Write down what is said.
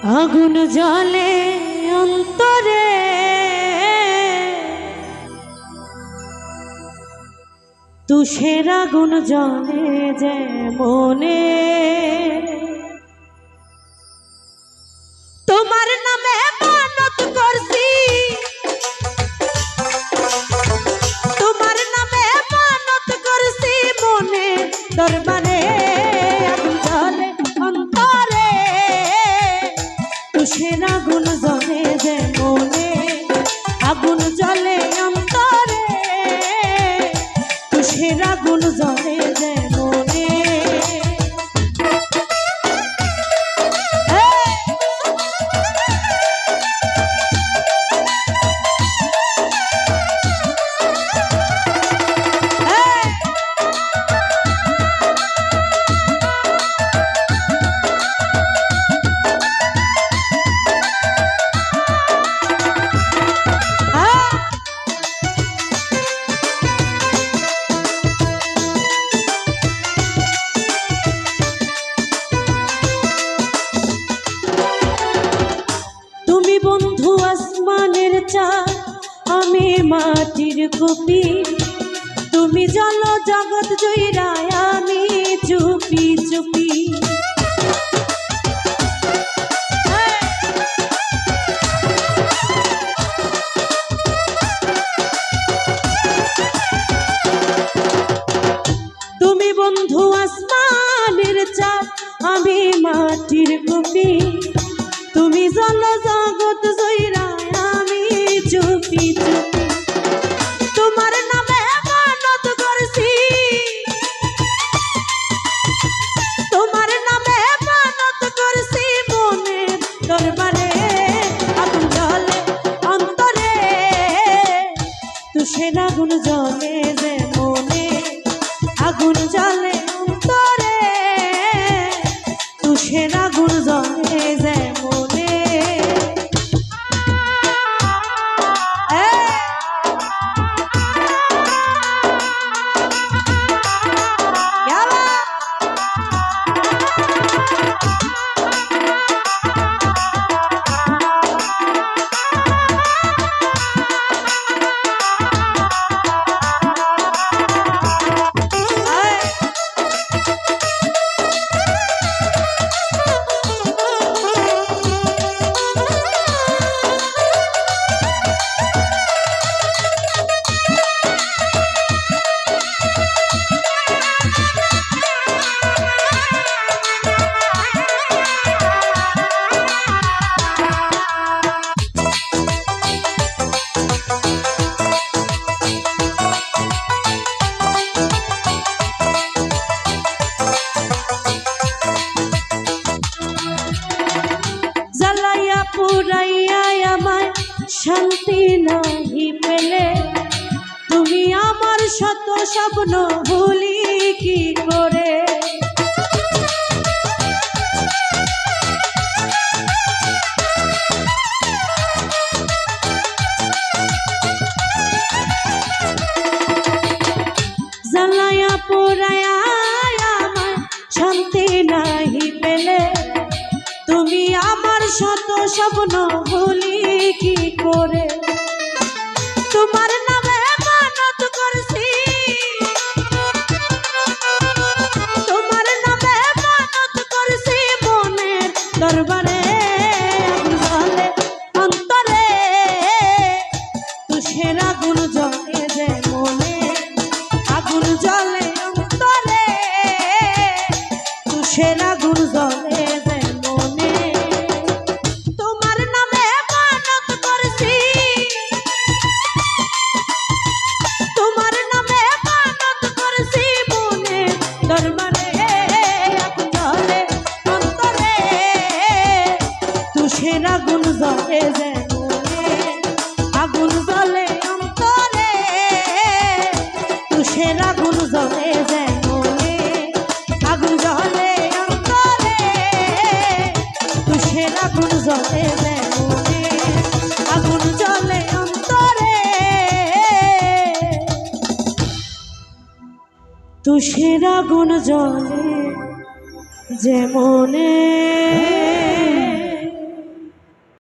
আগুন জ্বলে অন্তরে, তুষের আগুন জ্বলে যে মনে। তোমার নামে মানত করছি, তোমার নামে মানত করছি মনে দরবারে। আগুন জ্বলে অন্তরে, তুষের আগুন জ্বলে যে মনে। আগুন জ্বলে অন্তরে, তুষের আগুন জ্বলে যে মনে। বন্ধু আসমানের চাঁদ, আমি মাটির কপি। তুমি জল জগৎ জয়রায়, আমি চুপি চুপি। তুমি বন্ধু আসমানের চাঁদ, আমি মাটির কপি। তুমি জল জগৎ জয়রায়, আমি চুপি চুপি। তোমার নামে মানত করছি, তোমার নামে মানত করছি মনে দরবারে। আগুন জ্বলে অন্তরে, তুষের আগুন জ্বলে যে মনে। আগুন জ্বলে অন্তরে, তুষের আগুন জ্বলে যে মনে। পুরাইয়া আমায় শান্তি নাহি পেলে, তুমি আমার শত স্বপ্ন ভুলি কি করে। জ্বালাইয়া পুরাইয়া আমায় শান্তি নাহি পেলে, তুমি আমার শত স্বপ্ন ভুলি কি করে। তোমার নামে মানত করছি, তোমার নামে মানত করছি মনে দরবারে। আগুন জ্বলে অন্তরে, তুষের আগুন জ্বলে যে মনে। আগুন জ্বলে অন্তরে, তুষের আগুন জ্বলে যে মনে। তোমার নামে মানত করছি, তোমার নামে মানত করছি মনে দরবারে। আগুন জ্বলে অন্তরে, তুষের আগুন জ্বলে যে মনে। আগুন জ্বলে অন্তরে, তুষের আগুন জ্বলে যে মনে। আগুন জ্বলে অন্তরে, তুষের আগুন জ্বলে যে মনে। আগুন জ্বলে অন্তরে, তুষের আগুন জ্বলে যে মনে।